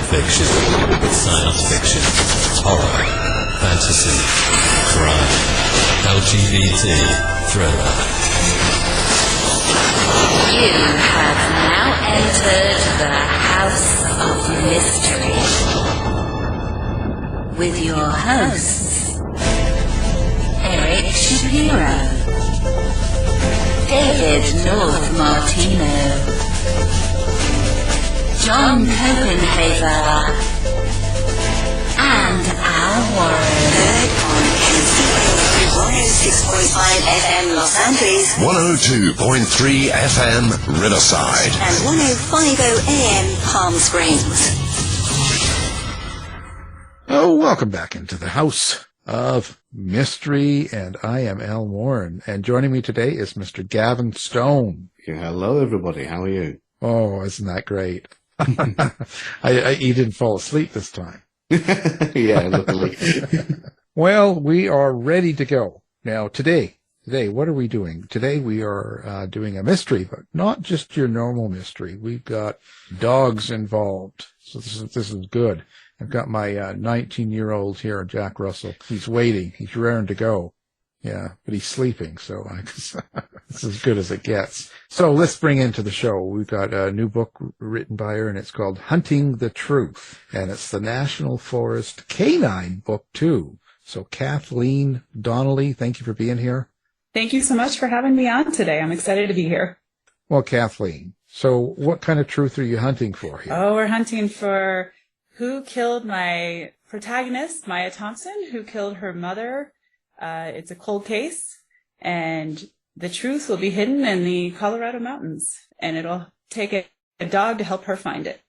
Fiction, science fiction, horror, fantasy, crime, LGBT, thriller. You have now entered the House of Mystery with your hosts, Eric Shapiro, David North Martino, John Copenhaver, and Al Warren. Heard on KCAA 106.5 FM Los Angeles, 102.3 FM Riverside, and 105.0 AM Palm Springs. Oh, welcome back into the House of Mystery, and I am Al Warren, and joining me today is Mr. Gavin Stone. Yeah, hello, everybody. How are you? Oh, isn't that great? You didn't fall asleep this time. Yeah, luckily. Well, we are ready to go. Now, today, what are we doing? Today we are doing a mystery, but not just your normal mystery. We've got dogs involved, so this is good. I've got my 19-year-old here, Jack Russell. He's waiting. He's raring to go. Yeah, but he's sleeping, so it's as good as it gets. So let's bring into the show. We've got a new book written by her, and it's called Hunting the Truth, and it's the National Forest K-9 book, too. So Kathleen Donnelly, thank you for being here. Thank you so much for having me on today. I'm excited to be here. Well, Kathleen, so what kind of truth are you hunting for here? Oh, we're hunting for who killed my protagonist, Maya Thompson, who killed her mother. It's a cold case, and the truth will be hidden in the Colorado mountains, and it'll take a dog to help her find it.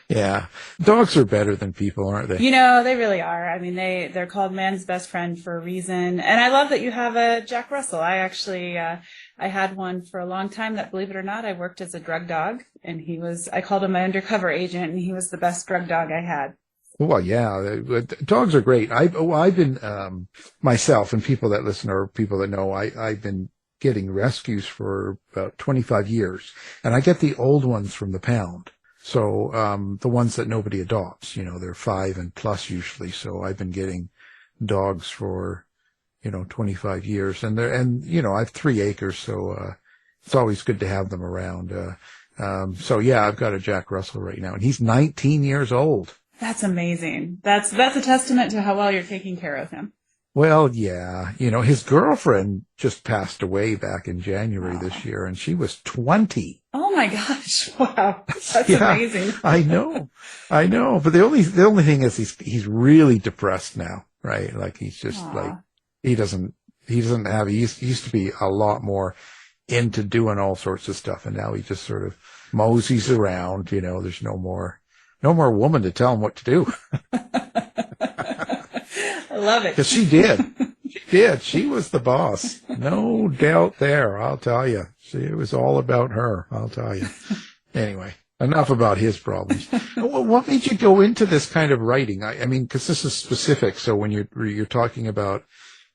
Yeah. Dogs are better than people, aren't they? You know, they really are. I mean, they're called man's best friend for a reason. And I love that you have a Jack Russell. I actually, I had one for a long time that, believe it or not, I worked as a drug dog, and I called him my undercover agent, and he was the best drug dog I had. Well, yeah, dogs are great. I've been, myself, and people that listen or people that know, I've been getting rescues for about 25 years, and I get the old ones from the pound. So, the ones that nobody adopts, they're 5 and plus usually. So I've been getting dogs for, 25 years, and I have 3 acres. So, it's always good to have them around. So yeah, I've got a Jack Russell right now, and he's 19 years old. That's amazing. That's a testament to how well you're taking care of him. Well, yeah. His girlfriend just passed away back in January this year, and she was 20. Oh my gosh. Wow. That's amazing. I know. But the only thing is he's really depressed now, right? Like he's just like, he used to be a lot more into doing all sorts of stuff, and now he just sort of moseys around, there's no more woman to tell him what to do. I love it. Because she did. She was the boss. No doubt there, I'll tell you. It was all about her, I'll tell you. Anyway, enough about his problems. What made you go into this kind of writing? I mean, because this is specific. So when you're talking about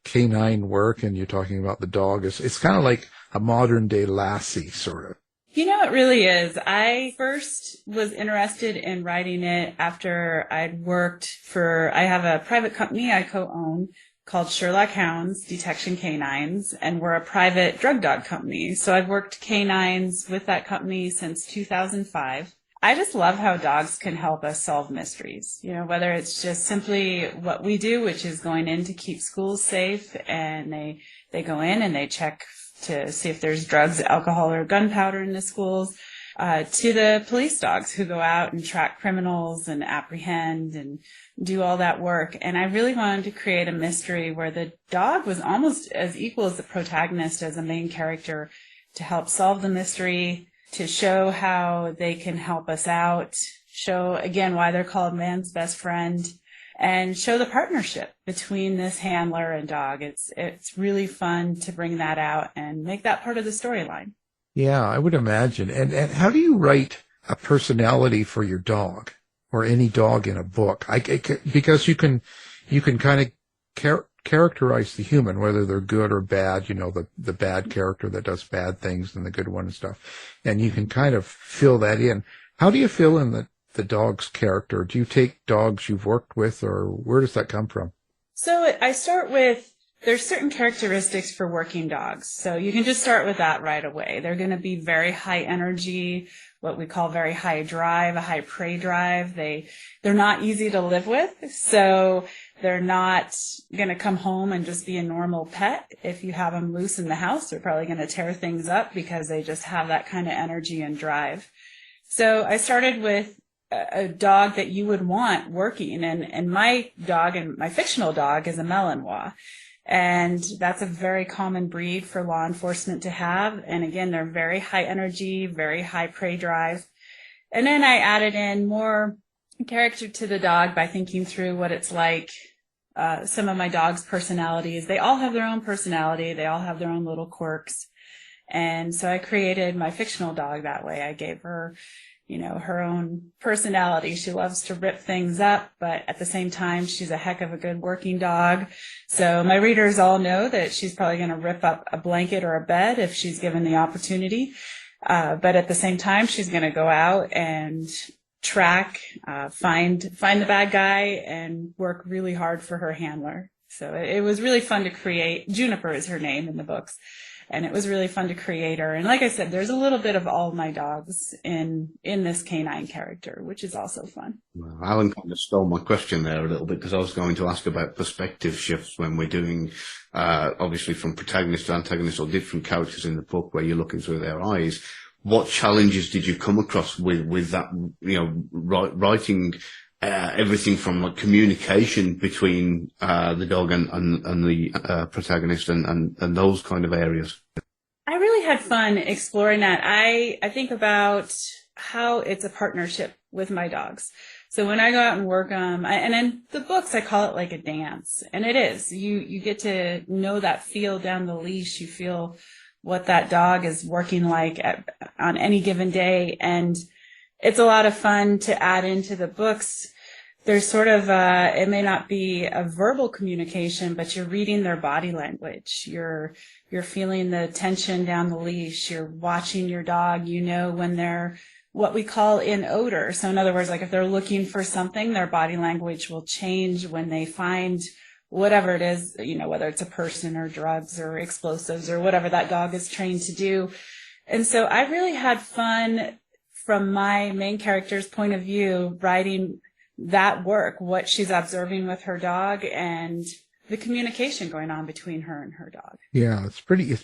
K-9 work and you're talking about the dog, it's kind of like a modern day Lassie, sort of. It really is. I first was interested in writing it after I'd I have a private company I co-own called Sherlock Hounds Detection K-9s, and we're a private drug dog company. So I've worked K-9s with that company since 2005. I just love how dogs can help us solve mysteries, whether it's just simply what we do, which is going in to keep schools safe, and they go in and they check to see if there's drugs, alcohol, or gunpowder in the schools, to the police dogs who go out and track criminals and apprehend and do all that work. And I really wanted to create a mystery where the dog was almost as equal as the protagonist as a main character, to help solve the mystery, to show how they can help us out, show, again, why they're called man's best friend, and show the partnership between this handler and dog. It's really fun to bring that out and make that part of the storyline. Yeah, I would imagine. And how do you write a personality for your dog or any dog in a book? Because you can kind of characterize the human, whether they're good or bad, the bad character that does bad things and the good one and stuff. And you can kind of fill that in. How do you fill in the dog's character? Do you take dogs you've worked with, or where does that come from? So I start with, there's certain characteristics for working dogs. So you can just start with that right away. They're going to be very high energy, what we call very high drive, a high prey drive. They're not easy to live with. So they're not going to come home and just be a normal pet. If you have them loose in the house, they're probably going to tear things up because they just have that kind of energy and drive. So I started with a dog that you would want working, and my dog, and my fictional dog, is a Malinois. And that's a very common breed for law enforcement to have. And again, they're very high energy, very high prey drive. And then I added in more character to the dog by thinking through what it's like. Some of my dog's personalities, they all have their own personality. They all have their own little quirks. And so I created my fictional dog that way. I gave her, her own personality. She loves to rip things up, but at the same time, she's a heck of a good working dog. So my readers all know that she's probably going to rip up a blanket or a bed if she's given the opportunity. But at the same time, she's going to go out and track, find the bad guy and work really hard for her handler. So it was really fun to create. Juniper is her name in the books. And it was really fun to create her. And like I said, there's a little bit of all my dogs in this K-9 character, which is also fun. Well, Alan kind of stole my question there a little bit, because I was going to ask about perspective shifts when we're doing, obviously from protagonist to antagonist, or different characters in the book where you're looking through their eyes. What challenges did you come across with that, writing everything from like communication between the dog and the protagonist and those kind of areas? I really had fun exploring that. I think about how it's a partnership with my dogs. So when I go out and work and in the books I call it like a dance, and it is. You get to know that feel down the leash. You feel what that dog is working like on any given day, and it's a lot of fun to add into the books. There's sort of it may not be a verbal communication, but you're reading their body language. You're feeling the tension down the leash. You're watching your dog. When they're what we call in odor. So in other words, like if they're looking for something, their body language will change when they find whatever it is, whether it's a person or drugs or explosives or whatever that dog is trained to do. And so I really had fun from my main character's point of view, writing that work, what she's observing with her dog and the communication going on between her and her dog. Yeah, it's pretty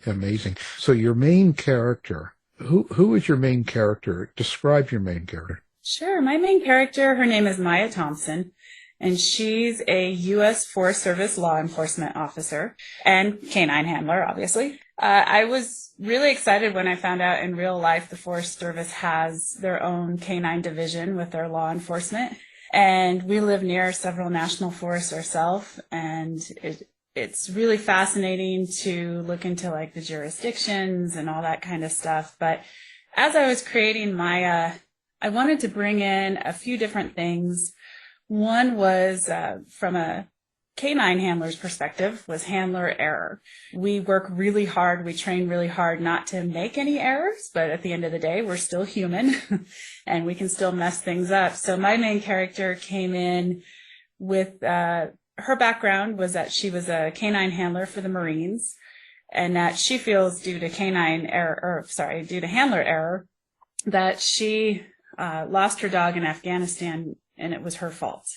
amazing. So your main character, who is your main character? Describe your main character. Sure. My main character, her name is Maya Thompson, and she's a U.S. Forest Service law enforcement officer and K-9 handler, obviously. I was really excited when I found out in real life the Forest Service has their own K-9 division with their law enforcement. And we live near several national forests ourselves, and it's really fascinating to look into like the jurisdictions and all that kind of stuff. But as I was creating Maya, I wanted to bring in a few different things. One was from a K-9 handler's perspective was handler error. We work really hard. We train really hard not to make any errors, but at the end of the day, we're still human and we can still mess things up. So my main character came in with, her background was that she was a K-9 handler for the Marines, and that she feels due to handler error, that she lost her dog in Afghanistan and it was her fault.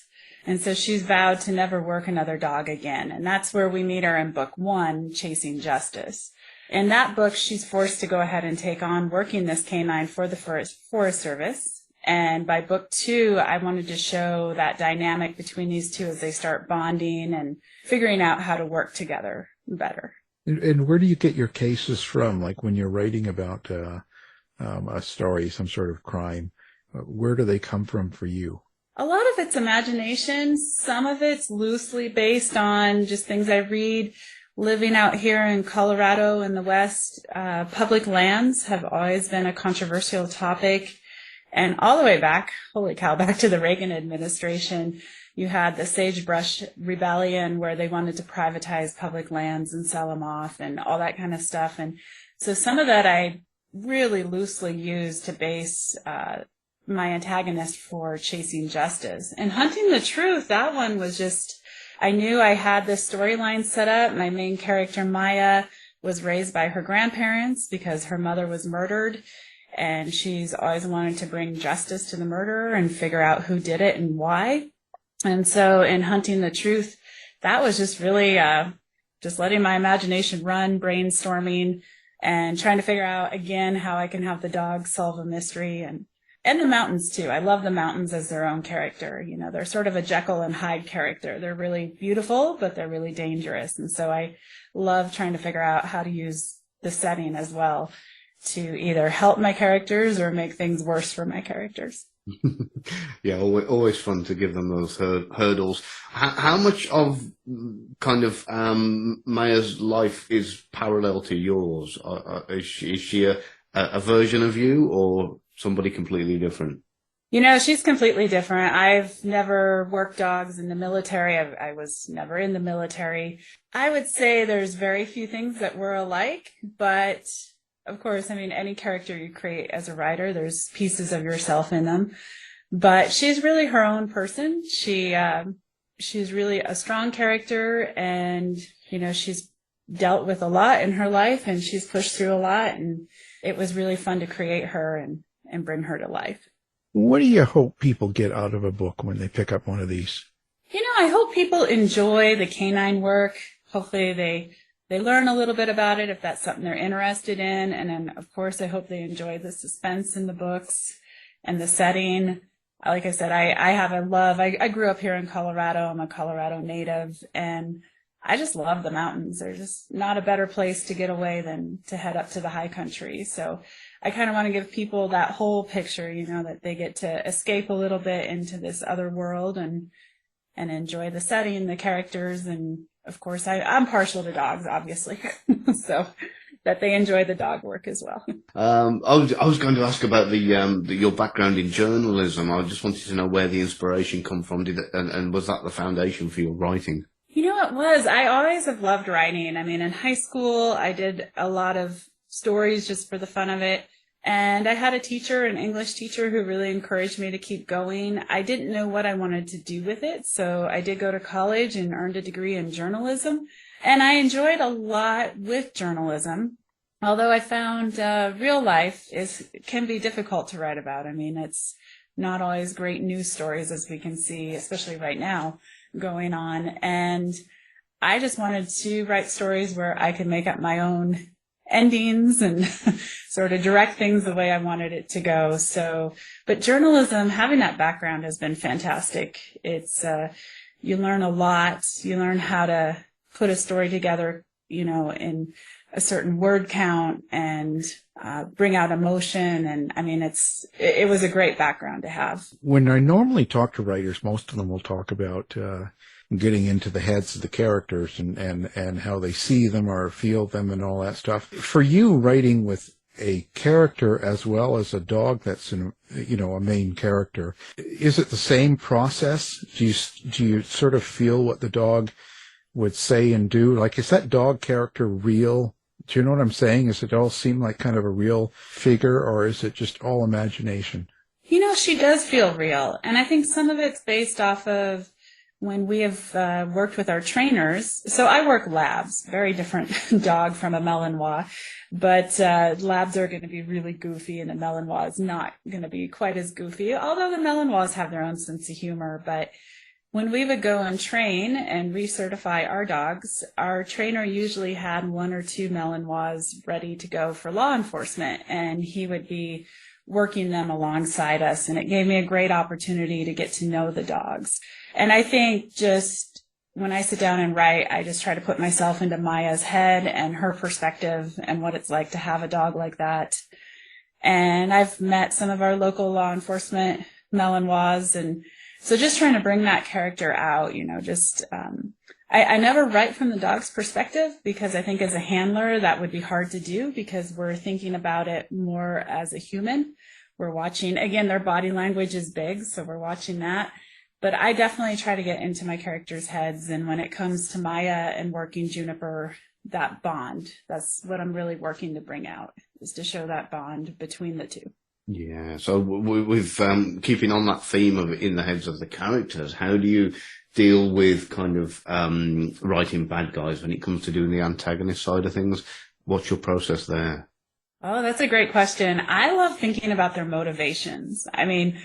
And so she's vowed to never work another dog again. And that's where we meet her in book 1, Chasing Justice. In that book, she's forced to go ahead and take on working this K-9 for the Forest Service. And by book 2, I wanted to show that dynamic between these two as they start bonding and figuring out how to work together better. And where do you get your cases from? Like when you're writing about a story, some sort of crime, where do they come from for you? A lot of it's imagination. Some of it's loosely based on just things I read. Living out here in Colorado in the West, public lands have always been a controversial topic. And all the way back, holy cow, back to the Reagan administration, you had the Sagebrush Rebellion where they wanted to privatize public lands and sell them off and all that kind of stuff. And so some of that I really loosely used to base my antagonist for chasing justice. And Hunting the Truth, that one was just, I knew I had this storyline set up. My main character, Maya, was raised by her grandparents because her mother was murdered. And she's always wanted to bring justice to the murderer and figure out who did it and why. And so in Hunting the Truth, that was just really just letting my imagination run, brainstorming, and trying to figure out, again, how I can have the dog solve a mystery. And the mountains, too. I love the mountains as their own character. You know, they're sort of a Jekyll and Hyde character. They're really beautiful, but they're really dangerous. And so I love trying to figure out how to use the setting as well to either help my characters or make things worse for my characters. Yeah, always fun to give them those hurdles. How much of kind of Maya's life is parallel to yours? Is she a version of you or somebody completely different? You know, she's completely different. I've never worked dogs in the military. I was never in the military. I would say there's very few things that were alike, but of course, I mean, any character you create as a writer, there's pieces of yourself in them. But she's really her own person. She's really a strong character, and, you know, she's dealt with a lot in her life, and she's pushed through a lot, and it was really fun to create her and bring her to life. What do you hope people get out of a book when they pick up one of these? You know, I hope people enjoy the K-9 work. Hopefully they learn a little bit about it if that's something they're interested in. And then, of course, I hope they enjoy the suspense in the books and the setting. Like I said, I have a love. I grew up here in Colorado. I'm a Colorado native, and I just love the mountains. There's just not a better place to get away than to head up to the high country. So I kind of want to give people that whole picture, you know, that they get to escape a little bit into this other world and enjoy the setting, the characters, and of course, I'm partial to dogs, obviously, so that they enjoy the dog work as well. I was going to ask about your background in journalism. I just wanted to know where the inspiration come from, and was that the foundation for your writing? You know, it was. I always have loved writing. I mean, in high school, I did a lot of stories just for the fun of it. And I had a teacher, an English teacher, who really encouraged me to keep going. I didn't know what I wanted to do with it, so I did go to college and earned a degree in journalism. And I enjoyed a lot with journalism, although I found real life can be difficult to write about. I mean, it's not always great news stories, as we can see, especially right now, going on. And I just wanted to write stories where I could make up my own endings and sort of direct things the way I wanted it to go. So, but journalism, having that background has been fantastic. It's, you learn a lot. You learn how to put a story together, you know, in a certain word count and bring out emotion. And I mean, it was a great background to have. When I normally talk to writers, most of them will talk about getting into the heads of the characters and how they see them or feel them and all that stuff. For you, writing with a character as well as a dog that's a main character, is it the same process? Do you sort of feel what the dog would say and do? Like, is that dog character real? Do you know what I'm saying? Does it all seem like kind of a real figure, or is it just all imagination? You know, she does feel real. And I think some of it's based off of when we have worked with our trainers. So I work labs, very different dog from a Malinois, but labs are going to be really goofy, and a Malinois is not going to be quite as goofy, although the Malinois have their own sense of humor. But when we would go and train and recertify our dogs, our trainer usually had 1 or 2 Malinois ready to go for law enforcement, and he would be working them alongside us, and it gave me a great opportunity to get to know the dogs. And I think just when I sit down and write, I just try to put myself into Maya's head and her perspective and what it's like to have a dog like that. And I've met some of our local law enforcement Malinois, and so just trying to bring that character out, you know, just I never write from the dog's perspective, because I think as a handler that would be hard to do, because we're thinking about it more as a human. We're watching, again, their body language is big, so we're watching that. But I definitely try to get into my characters' heads, and when it comes to Maya and working Juniper, that bond, that's what I'm really working to bring out, is to show that bond between the two. Yeah. So with keeping on that theme of in the heads of the characters, how do you deal with kind of writing bad guys when it comes to doing the antagonist side of things? What's your process there? Oh, that's a great question. I love thinking about their motivations. I mean,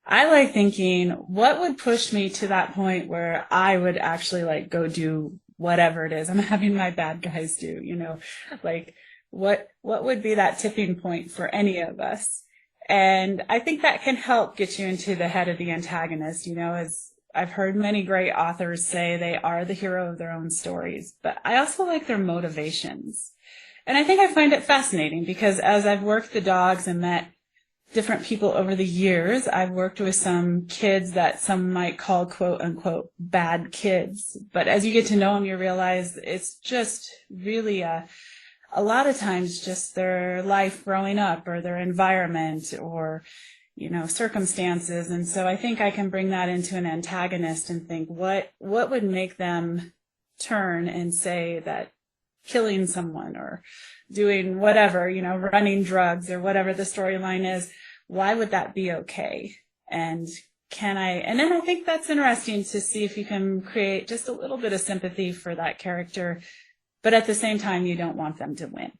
I like thinking, what would push me to that point where I would actually like go do whatever it is I'm having my bad guys do, like what would be that tipping point for any of us? And I think that can help get you into the head of the antagonist, as I've heard many great authors say they are the hero of their own stories, but I also like their motivations. And I think I find it fascinating because as I've worked the dogs and met different people over the years, I've worked with some kids that some might call quote unquote bad kids. But as you get to know them, you realize it's just really a lot of times just their life growing up or their environment or, circumstances. And so I think I can bring that into an antagonist and think what would make them turn and say that killing someone or doing whatever, running drugs or whatever the storyline is, why would that be okay? And then I think that's interesting to see if you can create just a little bit of sympathy for that character, but at the same time, you don't want them to win.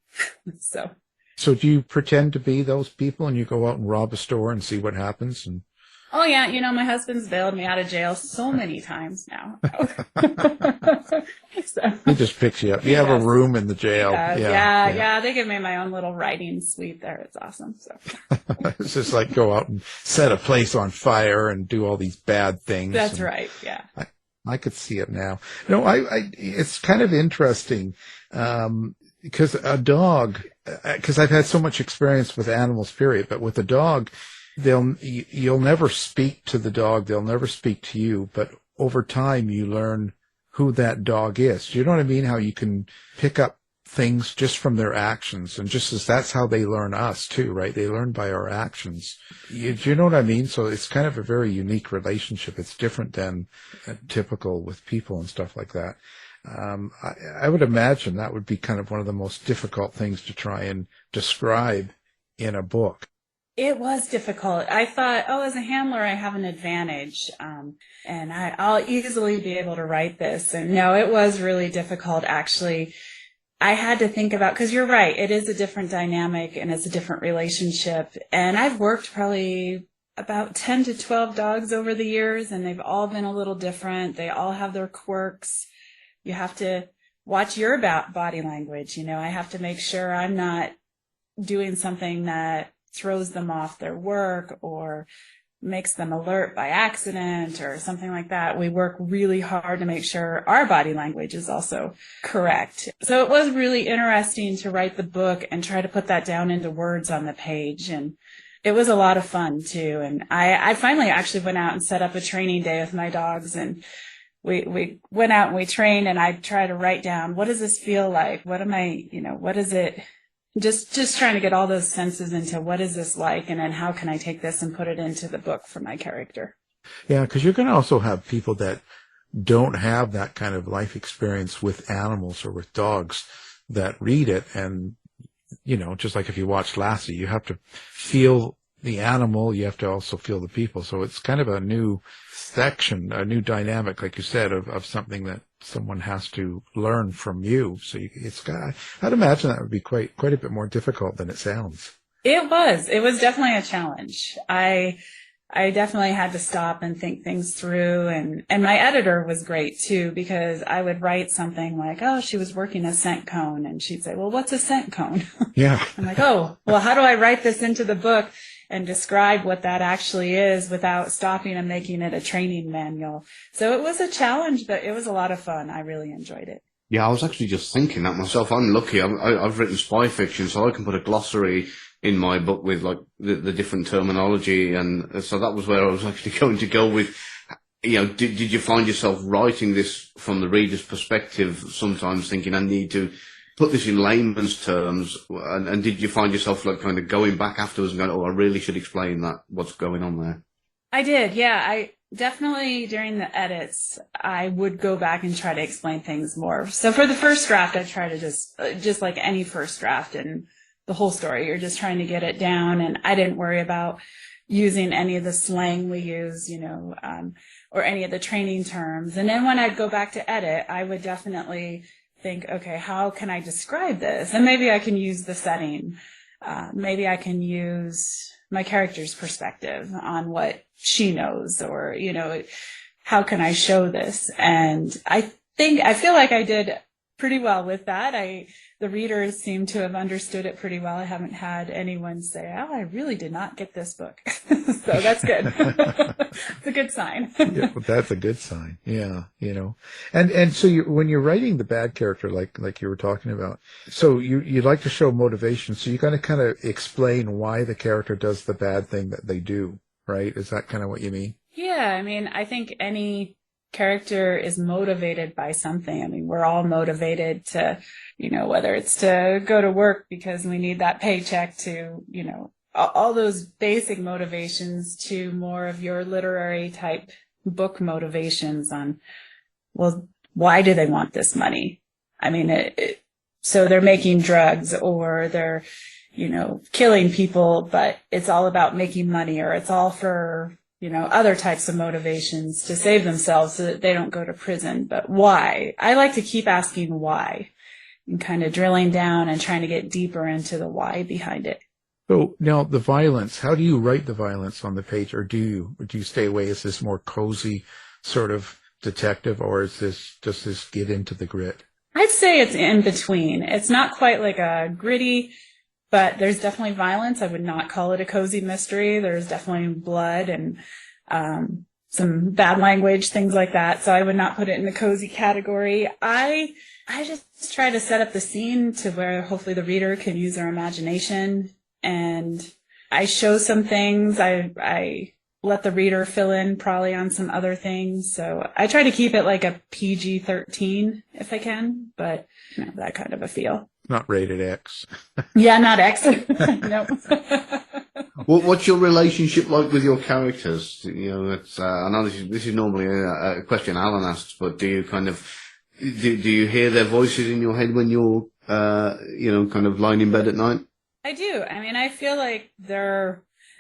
So do you pretend to be those people and you go out and rob a store and see what happens? And oh yeah, my husband's bailed me out of jail so many times now. he just picks you up. You have a room in the jail. Yeah. They give me my own little writing suite there. It's awesome. So it's just like go out and set a place on fire and do all these bad things. That's right. Yeah. I could see it now. It's kind of interesting, because a dog, because I've had so much experience with animals, period, but with a dog, you'll never speak to the dog. They'll never speak to you, but over time you learn who that dog is. Do you know what I mean? How you can pick up things just from their actions, and just as that's how they learn us too, right? They learn by our actions. Do you know what I mean? So it's kind of a very unique relationship. It's different than typical with people and stuff like that. I would imagine that would be kind of one of the most difficult things to try and describe in a book. It was difficult. I thought, as a handler, I have an advantage, and I'll easily be able to write this. And no, it was really difficult, actually. I had to think about, because you're right, it is a different dynamic and it's a different relationship. And I've worked probably about 10 to 12 dogs over the years, and they've all been a little different. They all have their quirks. You have to watch your body language. I have to make sure I'm not doing something that throws them off their work or makes them alert by accident or something like that. We work really hard to make sure our body language is also correct. So it was really interesting to write the book and try to put that down into words on the page. And it was a lot of fun too. And I finally actually went out and set up a training day with my dogs, and we went out and we trained, and I tried to write down, what does this feel like? What is it? Just trying to get all those senses into what is this like, and then how can I take this and put it into the book for my character. Yeah, because you're going to also have people that don't have that kind of life experience with animals or with dogs that read it. And, just like if you watch Lassie, you have to feel the animal, you have to also feel the people. So it's kind of a new section, a new dynamic, like you said, of something that someone has to learn from you. So I'd imagine that would be quite a bit more difficult than it sounds. It was definitely a challenge. I definitely had to stop and think things through, and my editor was great too, because I would write something like, she was working a scent cone, and she'd say, well, what's a scent cone? Yeah. I'm like, well, how do I write this into the book and describe what that actually is without stopping and making it a training manual? So it was a challenge, but it was a lot of fun. I really enjoyed it. Yeah, I was actually just thinking that myself. I'm lucky. I've written spy fiction, so I can put a glossary in my book with like the different terminology, and so that was where I was actually going to go with. Did you find yourself writing this from the reader's perspective, sometimes thinking I need to put this in layman's terms, and did you find yourself like kind of going back afterwards and going, I really should explain that, what's going on there? I did, yeah. I definitely, during the edits, I would go back and try to explain things more. So for the first draft, I try to just like any first draft, and the whole story. You're just trying to get it down. And I didn't worry about using any of the slang we use, or any of the training terms. And then when I'd go back to edit, I would definitely think, okay, how can I describe this? And maybe I can use the setting. Maybe I can use my character's perspective on what she knows, or, how can I show this? And I feel like I did pretty well with that. The readers seem to have understood it pretty well. I haven't had anyone say, "Oh, I really did not get this book." So that's good. It's a good sign. Yeah, well, that's a good sign. Yeah, and so when you're writing the bad character, like you were talking about, so you like to show motivation. So you got to kind of explain why the character does the bad thing that they do, right? Is that kind of what you mean? Yeah, I mean, I think any character is motivated by something. I mean, we're all motivated to, whether it's to go to work because we need that paycheck, to, all those basic motivations, to more of your literary type book motivations on, well, why do they want this money? I mean, so they're making drugs, or they're, killing people, but it's all about making money, or it's all for, other types of motivations to save themselves so that they don't go to prison. But why? I like to keep asking why, and kind of drilling down and trying to get deeper into the why behind it. So now the violence, how do you write the violence on the page, or do you stay away? Is this more cozy sort of detective, or does this get into the grit? I'd say it's in between. It's not quite like a gritty, but there's definitely violence. I would not call it a cozy mystery. There's definitely blood and some bad language, things like that. So I would not put it in the cozy category. I just try to set up the scene to where hopefully the reader can use their imagination. And I show some things. I let the reader fill in probably on some other things. So I try to keep it like a PG-13 if I can, but that kind of a feel. Not rated X. Yeah, not X. No. What's your relationship like with your characters? It's, I know this is normally a question Alan asks, but do you kind of, do you hear their voices in your head when you're, kind of lying in bed at night? I do. I mean, I feel like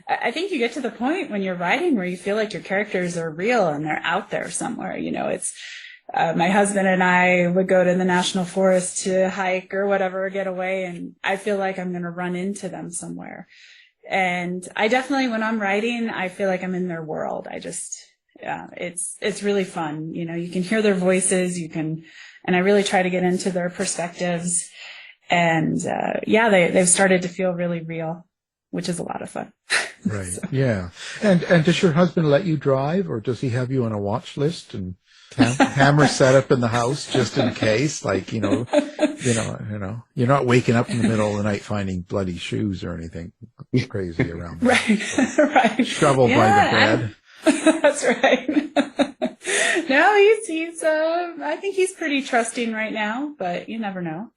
I think you get to the point when you're writing where you feel like your characters are real and they're out there somewhere. It's, my husband and I would go to the national forest to hike or whatever, get away, and I feel like I'm going to run into them somewhere. And I definitely, when I'm writing, I feel like I'm in their world. It's really fun. You can hear their voices, and I really try to get into their perspectives. And, they've started to feel really real, which is a lot of fun. Right. So. Yeah. And does your husband let you drive, or does he have you on a watch list and hammer set up in the house just in case? Like, you're not waking up in the middle of the night finding bloody shoes or anything crazy around. Right. Right. Shoveled by the bed. That's right. No, he's I think he's pretty trusting right now, but you never know.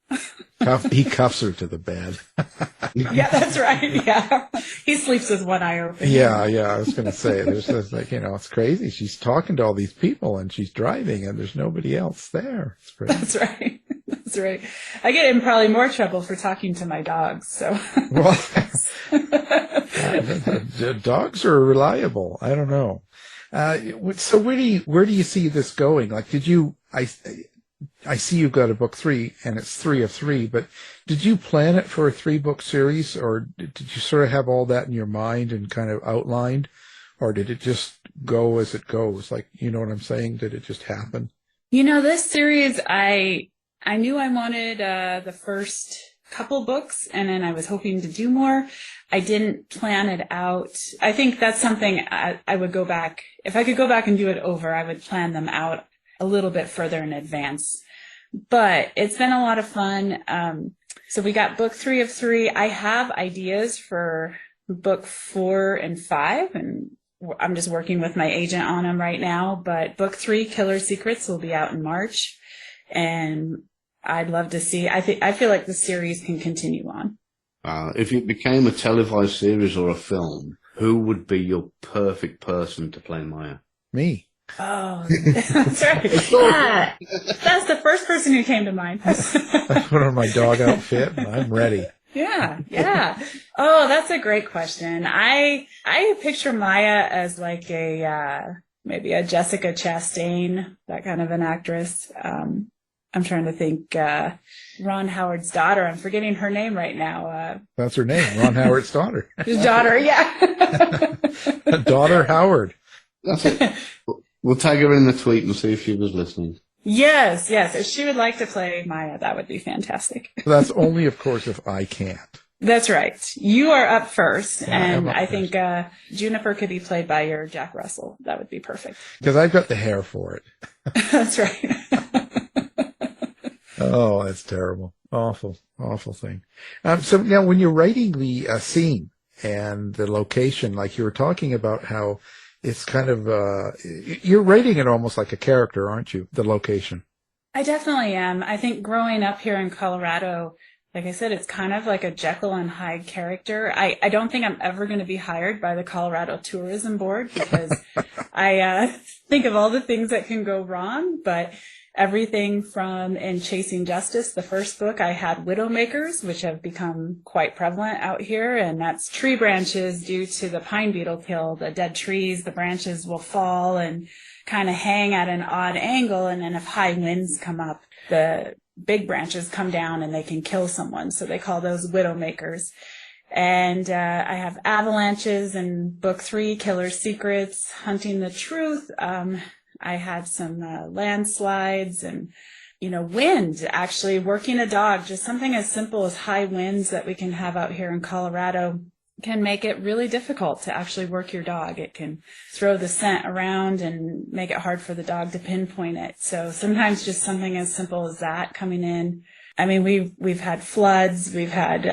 He cuffs her to the bed. Yeah, that's right. Yeah. He sleeps with one eye open. Yeah. I was going to say, there's just it's crazy. She's talking to all these people and she's driving and there's nobody else there. It's crazy. That's right. That's right. I get in probably more trouble for talking to my dogs, so. Well, dogs are reliable. I don't know. So where do you see this going? Like, I see you've got a book 3 and it's 3 of 3, but did you plan it for a 3-book series, or did you sort of have all that in your mind and kind of outlined, or did it just go as it goes? Like, you know what I'm saying? Did it just happen? This series, I knew I wanted the first couple books, and then I was hoping to do more. I didn't plan it out. I think that's something I would go back. If I could go back and do it over, I would plan them out a little bit further in advance. But it's been a lot of fun. So we got book 3 of 3. I have ideas for book 4 and 5, and I'm just working with my agent on them right now. But book 3, Killer Secrets, will be out in March. And I'd love to see. I feel like the series can continue on. If it became a televised series or a film, who would be your perfect person to play Maya? Me. Oh, that's right. Yeah, that's the first person who came to mind. I put on my dog outfit and I'm ready. Yeah, yeah. Oh, that's a great question. I picture Maya as like maybe a Jessica Chastain, that kind of an actress. I'm trying to think, Ron Howard's daughter. I'm forgetting her name right now. That's her name, Ron Howard's daughter. His daughter, yeah. Daughter Howard. That's it. We'll tag her in the tweet and see if she was listening. Yes. If she would like to play Maya, that would be fantastic. That's only, of course, if I can't. That's right. You are up first, and up I think Juniper could be played by your Jack Russell. That would be perfect. Because I've got the hair for it. That's right. Oh, that's terrible. Awful thing. So now when you're writing the scene and the location, like you were talking about how it's kind of, you're writing it almost like a character, aren't you? The location. I definitely am. I think growing up here in Colorado, like I said, it's kind of like a Jekyll and Hyde character. I don't think I'm ever going to be hired by the Colorado Tourism Board because I think of all the things that can go wrong, but everything from in Chasing Justice, the first book, I had widowmakers, which have become quite prevalent out here, and that's tree branches due to the pine beetle kill. The dead trees, the branches will fall and kind of hang at an odd angle, and then if high winds come up, the big branches come down and they can kill someone, so they call those widowmakers. And I have avalanches in book 3, Killer Secrets, Hunting the Truth. I had some landslides and, wind, actually working a dog, just something as simple as high winds that we can have out here in Colorado can make it really difficult to actually work your dog. It can throw the scent around and make it hard for the dog to pinpoint it. So sometimes just something as simple as that coming in. I mean, we've had floods, we've had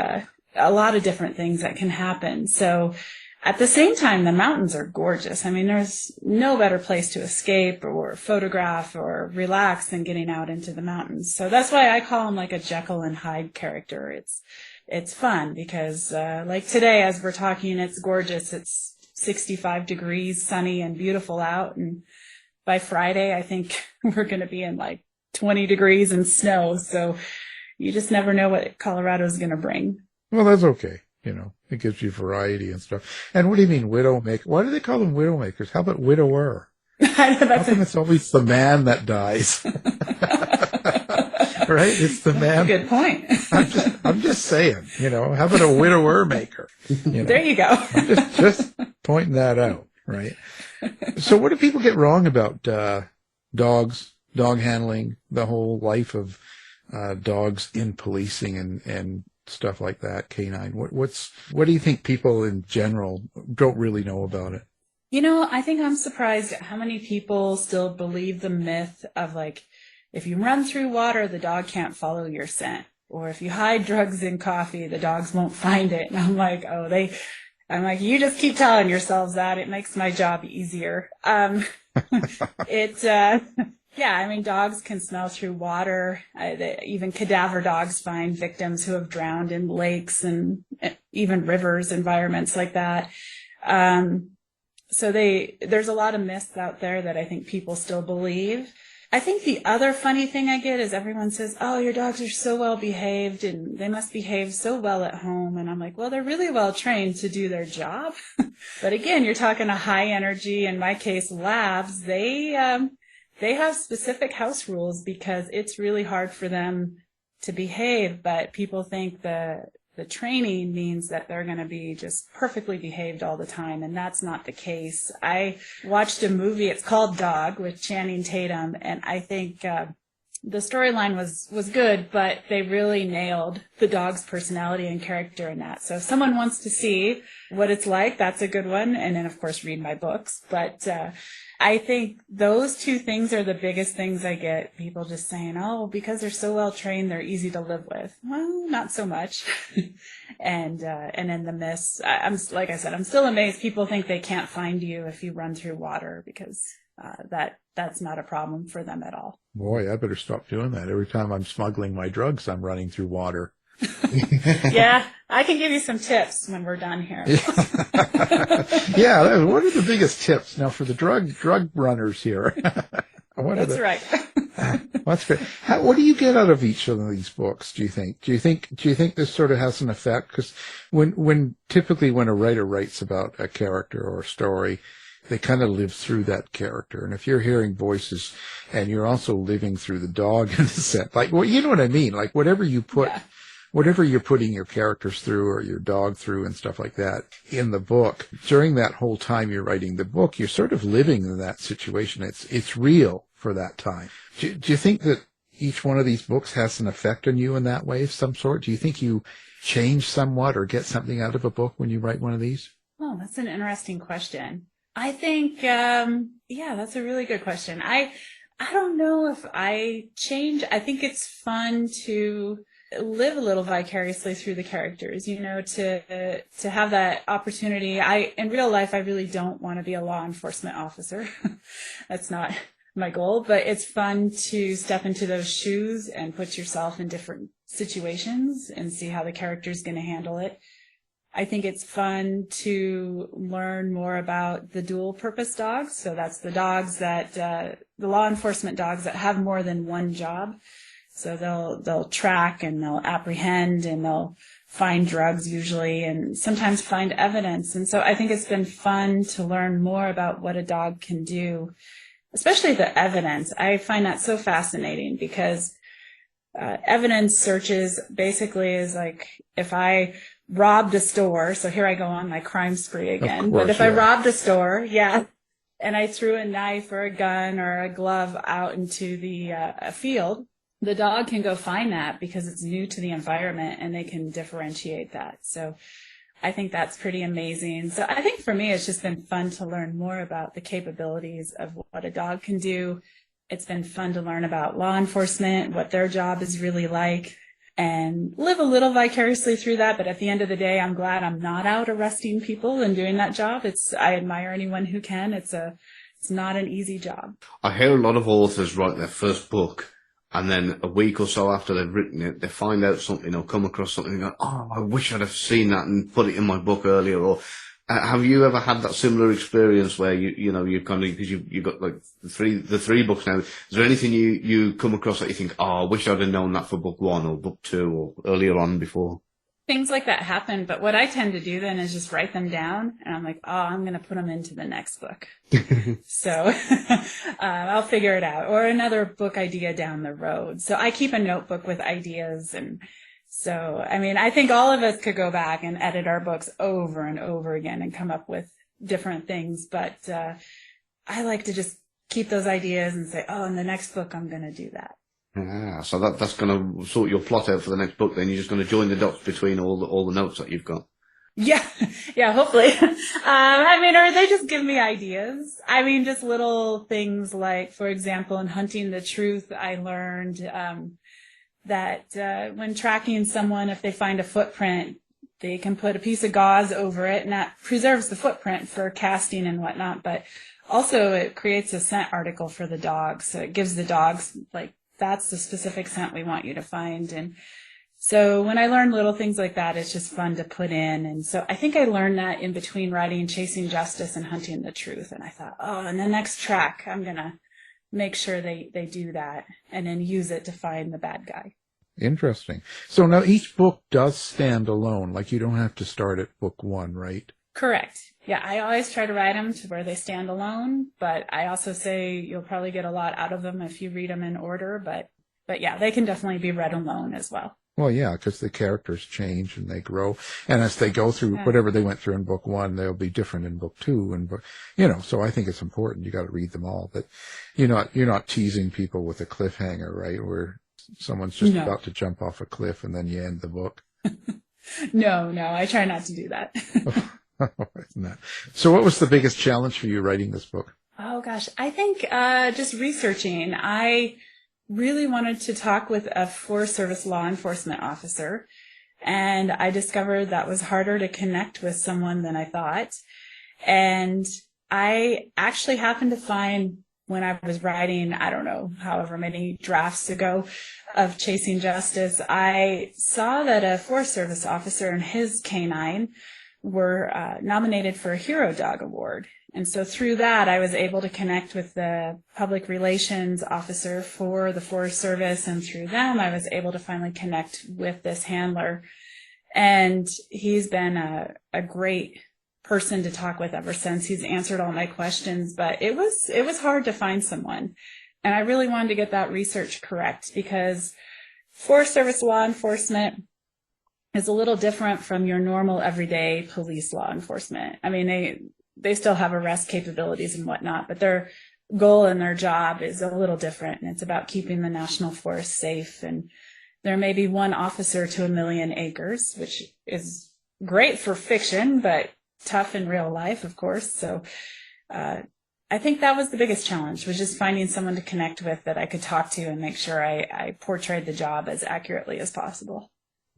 a lot of different things that can happen. So at the same time, the mountains are gorgeous. I mean, there's no better place to escape or photograph or relax than getting out into the mountains. So that's why I call him like a Jekyll and Hyde character. It's fun because, like today, as we're talking, it's gorgeous. It's 65 degrees, sunny and beautiful out. And by Friday, I think we're going to be in like 20 degrees and snow. So you just never know what Colorado's going to bring. Well, that's okay. It gives you variety and stuff. And what do you mean widowmaker? Why do they call them widowmakers? How about widower? How come it's always the man that dies? Right? It's the man. Good point. I'm just saying, how about a widower maker? There you go. I'm just pointing that out, right? So what do people get wrong about dogs, dog handling, the whole life of dogs in policing and stuff like that, K-9? What do you think people in general don't really know about it? I think I'm surprised at how many people still believe the myth of like, if you run through water, the dog can't follow your scent. Or if you hide drugs in coffee, the dogs won't find it. And I'm like, you just keep telling yourselves that. It makes my job easier. Yeah, I mean, dogs can smell through water. Even cadaver dogs find victims who have drowned in lakes and even rivers, environments like that. So there's a lot of myths out there that I think people still believe. I think the other funny thing I get is everyone says, oh, your dogs are so well behaved and they must behave so well at home. And I'm like, well, they're really well trained to do their job. But again, you're talking a high energy, in my case, labs. They have specific house rules because it's really hard for them to behave, but people think the training means that they're going to be just perfectly behaved all the time, and that's not the case. I watched a movie, it's called Dog, with Channing Tatum, and I think the storyline was good, but they really nailed the dog's personality and character in that. So if someone wants to see what it's like, that's a good one, and then, of course, read my books. But I think those two things are the biggest things I get. People just saying, oh, because they're so well trained, they're easy to live with. Well, not so much. And then the myths, like I said, I'm still amazed. People think they can't find you if you run through water because that's not a problem for them at all. Boy, I better stop doing that. Every time I'm smuggling my drugs, I'm running through water. Yeah, I can give you some tips when we're done here. Yeah, what are the biggest tips now for the drug runners here? That's right. That's great. What do you get out of each of these books? Do you think? Do you think this sort of has an effect? Because typically when a writer writes about a character or a story, they kind of live through that character. And if you're hearing voices and you're also living through the dog in a sense, like, well, you know what I mean? Like whatever you put, whatever you're putting your characters through or your dog through and stuff like that in the book, during that whole time you're writing the book, you're sort of living in that situation. It's real for that time. Do you think that each one of these books has an effect on you in that way of some sort? Do you think you change somewhat or get something out of a book when you write one of these? Oh, that's an interesting question. I think, that's a really good question. I don't know if I change. I think it's fun to live a little vicariously through the characters, to have that opportunity. In real life, I really don't want to be a law enforcement officer. That's not my goal, but it's fun to step into those shoes and put yourself in different situations and see how the character is going to handle it. I think it's fun to learn more about the dual purpose dogs. So that's the dogs that, the law enforcement dogs that have more than one job. So they'll track and they'll apprehend and they'll find drugs usually and sometimes find evidence. And so I think it's been fun to learn more about what a dog can do, especially the evidence. I find that so fascinating because evidence searches basically is like if I robbed a store, so here I go on my crime spree again. But if I robbed a store, and I threw a knife or a gun or a glove out into the a field, the dog can go find that because it's new to the environment and they can differentiate that. So I think that's pretty amazing. So I think for me, it's just been fun to learn more about the capabilities of what a dog can do. It's been fun to learn about law enforcement, what their job is really like, and live a little vicariously through that. But at the end of the day, I'm glad I'm not out arresting people and doing that job. I admire anyone who can. It's not an easy job. I hear a lot of authors write their first book and then a week or so after they've written it, they find out something or come across something and go, oh, I wish I'd have seen that and put it in my book earlier. Or have you ever had that similar experience where you kind of, because you've got like the three books now, is there anything you come across that you think, oh, I wish I'd have known that for book one or book two or earlier on before? Things like that happen, but what I tend to do then is just write them down, and I'm like, oh, I'm going to put them into the next book. So I'll figure it out, or another book idea down the road. So I keep a notebook with ideas, and so, I mean, I think all of us could go back and edit our books over and over again and come up with different things, but I like to just keep those ideas and say, oh, in the next book, I'm going to do that. Yeah, so that's going to sort your plot out for the next book. Then you're just going to join the dots between all the notes that you've got. Yeah, hopefully. I mean, or they just give me ideas. I mean, just little things like, for example, in Hunting the Truth, I learned that when tracking someone, if they find a footprint, they can put a piece of gauze over it, and that preserves the footprint for casting and whatnot. But also, it creates a scent article for the dogs, so it gives the dogs like, that's the specific scent we want you to find. And so when I learn little things like that, it's just fun to put in. And so I think I learned that in between writing Chasing Justice and Hunting the Truth. And I thought, oh, in the next track, I'm going to make sure they do that and then use it to find the bad guy. Interesting. So now each book does stand alone. Like you don't have to start at book one, right? Correct. Yeah, I always try to write them to where they stand alone, but I also say you'll probably get a lot out of them if you read them in order, but yeah, they can definitely be read alone as well. Well, yeah, because the characters change and they grow, and as they go through whatever they went through in book one, they'll be different in book two, and so I think it's important. You got to read them all, but you're not teasing people with a cliffhanger, right? Where someone's just about to jump off a cliff and then you end the book. No, I try not to do that. So what was the biggest challenge for you writing this book? Oh, gosh. I think just researching. I really wanted to talk with a Forest Service law enforcement officer, and I discovered that was harder to connect with someone than I thought. And I actually happened to find when I was writing, I don't know, however many drafts ago of Chasing Justice, I saw that a Forest Service officer and his K-9 were nominated for a Hero Dog Award. And so through that, I was able to connect with the public relations officer for the Forest Service. And through them, I was able to finally connect with this handler. And he's been a great person to talk with ever since. He's answered all my questions, but it was hard to find someone. And I really wanted to get that research correct, because Forest Service law enforcement is a little different from your normal everyday police law enforcement. I mean, they still have arrest capabilities and whatnot, but their goal and their job is a little different. And it's about keeping the national forest safe. And there may be one officer to 1 million acres, which is great for fiction, but tough in real life, of course. So I think that was the biggest challenge, was just finding someone to connect with that I could talk to and make sure I portrayed the job as accurately as possible.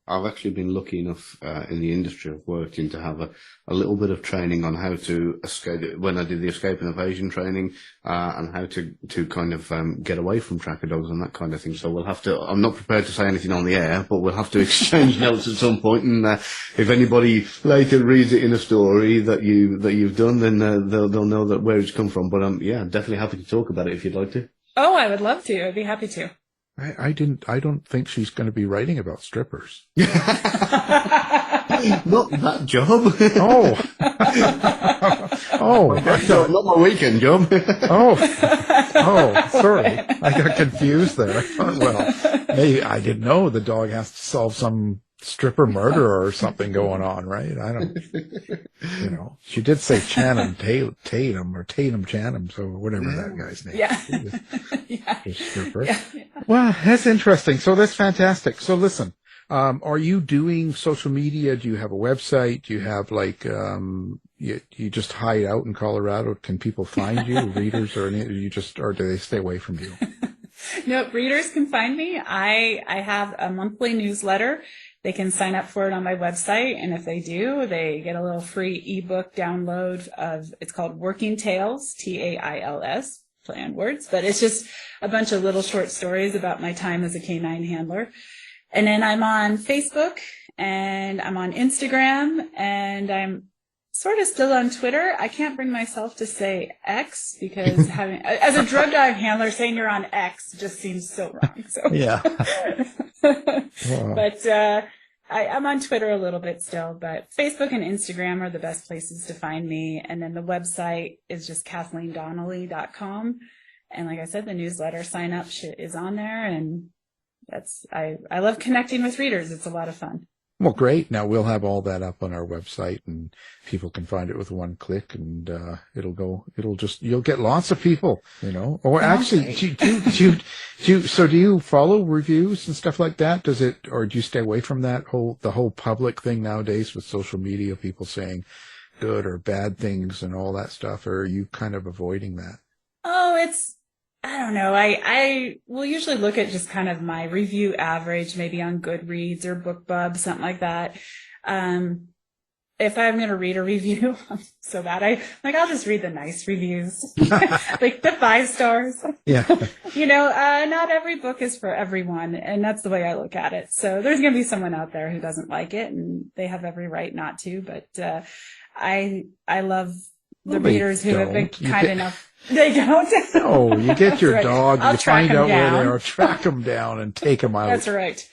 I've actually been lucky enough in the industry I've worked in to have a little bit of training on how to escape, when I did the escape and evasion training, and how to kind of get away from tracker dogs and that kind of thing. So we'll have to, I'm not prepared to say anything on the air, but we'll have to exchange notes at some point. And if anybody later reads it in a story that you've done, then they'll know that where it's come from. But yeah, definitely happy to talk about it if you'd like to. Oh, I would love to. I'd be happy to. I don't think she's going to be writing about strippers. Not that job. Oh. Oh. Not my weekend job. Oh, sorry. I got confused there. Well, maybe I didn't know the dog has to solve some stripper murder or something going on, right? I don't, she did say Channing Tatum or Tatum Channing, so whatever that guy's name. Yeah. Yeah. Well, that's interesting. So that's fantastic. So listen, are you doing social media? Do you have a website? Do you have you just hide out in Colorado? Can people find you, readers, or or do they stay away from you? No, readers can find me. I have a monthly newsletter. They can sign up for it on my website, and if they do, they get a little free ebook download it's called Working Tales, Tails, play on words, but it's just a bunch of little short stories about my time as a K-9 handler. And then I'm on Facebook, and I'm on Instagram, and I'm sort of still on Twitter. I can't bring myself to say X, because as a drug dog handler, saying you're on X just seems so wrong. So. Yeah. But I'm on Twitter a little bit still, but Facebook and Instagram are the best places to find me. And then the website is just KathleenDonnelly.com. And like I said, the newsletter sign up is on there. And I love connecting with readers. It's a lot of fun. Well, great. Now we'll have all that up on our website, and people can find it with one click, and you'll get lots of people, Or actually, do you follow reviews and stuff like that? Or do you stay away from the whole public thing nowadays with social media, people saying good or bad things and all that stuff? Or are you kind of avoiding that? Oh, I don't know. I will usually look at just kind of my review average, maybe on Goodreads or BookBub, something like that. If I'm going to read a review, I'm so bad. I'll just read the nice reviews, like the 5 stars. Yeah. Not every book is for everyone, and that's the way I look at it. So there's going to be someone out there who doesn't like it, and they have every right not to. But I love the readers who have been kind enough. They don't. No, you get your dog, I'll you find out down. where they are, track them down, and take them out. That's right.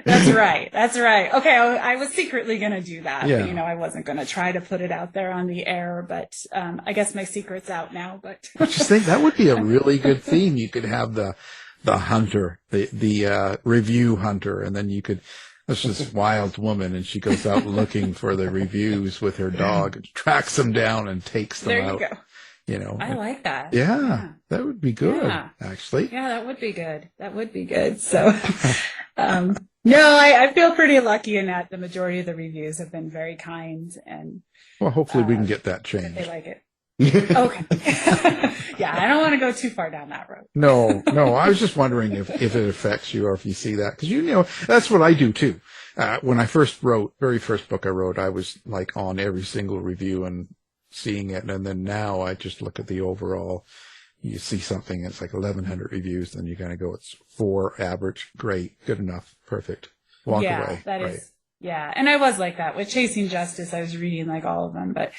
Okay, I was secretly going to do that. Yeah. But, I wasn't going to try to put it out there on the air, but I guess my secret's out now. But I just think that would be a really good theme. You could have the hunter, the review hunter, and then you could. That's this wild woman, and she goes out looking for the reviews with her dog, and tracks them down and takes them out. There you go. I like that. Yeah, that would be good, actually. Yeah, that would be good. So, no, I feel pretty lucky in that the majority of the reviews have been very kind, and well, hopefully we can get that changed. They like it. Okay. Yeah, I don't want to go too far down that road. No, I was just wondering if it affects you or if you see that, because that's what I do too. When I very first book I wrote, I was like on every single review and seeing it, and then now I just look at the overall. You see something, it's like 1,100 reviews, then you kind of go, it's 4 average, great, good enough, perfect. Walk away. That is, yeah. And I was like that with Chasing Justice. I was reading like all of them, but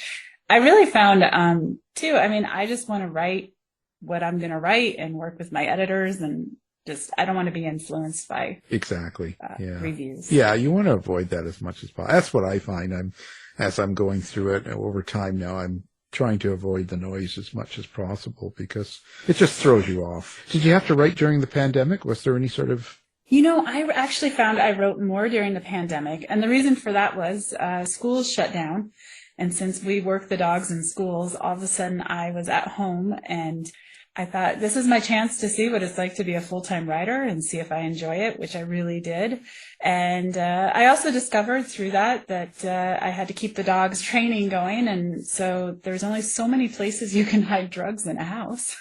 I really found, too, I mean, I just want to write what I'm going to write and work with my editors and just, I don't want to be influenced by exactly reviews. Yeah, you want to avoid that as much as possible. That's what I find. As I'm going through it over time now, I'm trying to avoid the noise as much as possible because it just throws you off. Did you have to write during the pandemic? Was there any sort of... I actually found I wrote more during the pandemic, and the reason for that was schools shut down. And since we work the dogs in schools, all of a sudden I was at home and I thought, this is my chance to see what it's like to be a full-time writer and see if I enjoy it, which I really did. And I also discovered through that I had to keep the dog's training going. And so there's only so many places you can hide drugs in a house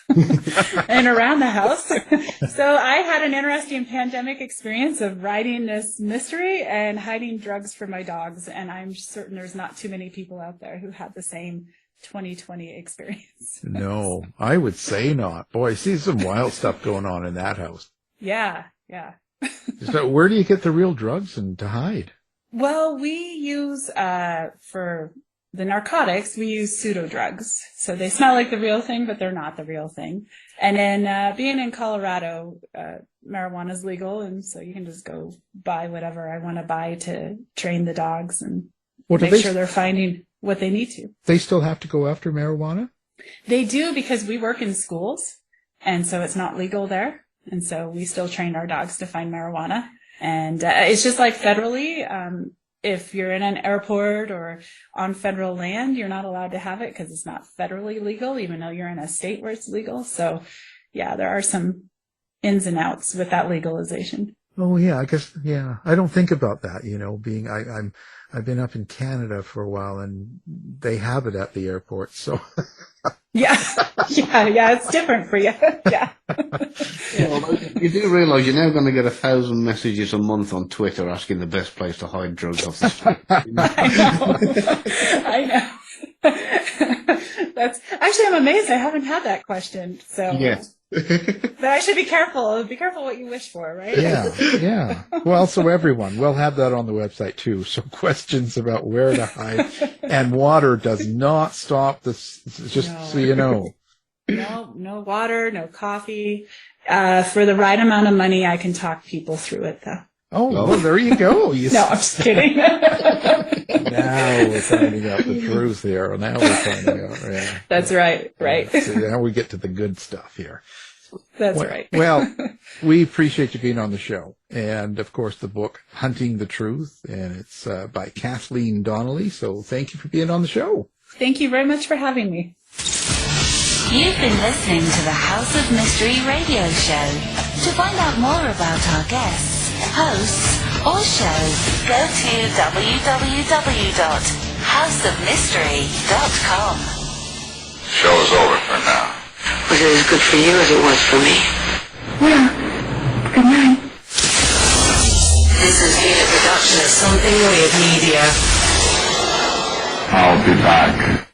and around the house. So I had an interesting pandemic experience of writing this mystery and hiding drugs for my dogs. And I'm certain there's not too many people out there who had the same 2020 experience. No, I would say not. Boy, I see some wild stuff going on in that house. Yeah. So where do you get the real drugs and to hide? Well, we use, for the narcotics, we use pseudo drugs. So they smell like the real thing, but they're not the real thing. And then, being in Colorado, marijuana is legal. And so you can just go buy whatever I want to buy to train the dogs and make sure they're finding what they need to. They still have to go after marijuana? They do, because we work in schools, and so it's not legal there. And so we still train our dogs to find marijuana. And it's just like federally, if you're in an airport or on federal land, you're not allowed to have it because it's not federally legal, even though you're in a state where it's legal. So, yeah, there are some ins and outs with that legalization. Oh, yeah, I guess, yeah. I don't think about that, I've been up in Canada for a while and they have it at the airport, so. Yeah, it's different for you. Yeah. Well, you do realise you're now going to get 1,000 messages a month on Twitter asking the best place to hide drugs off the street. I know. That's actually, I'm amazed I haven't had that question. So yes. But I should be careful. Be careful what you wish for, right? Yeah. Well, so everyone, we'll have that on the website too. So questions about where to hide, and water does not stop this. Just so you know. No water, no coffee. For the right amount of money, I can talk people through it, though. Oh, well, there you go. No, I'm just kidding. Now we're finding out the truth here. Now we're finding out. Yeah. That's right. So now we get to the good stuff here. That's right. Well, we appreciate you being on the show. And, of course, the book, Hunting the Truth, and it's by Kathleen Donnelly. So thank you for being on the show. Thank you very much for having me. You've been listening to the House of Mystery radio show. To find out more about our guests, hosts, or shows, go to www.houseofmystery.com. Show is over for now. Was it as good for you as it was for me? Well, good night. This has been a production of Something Weird Media. I'll be back.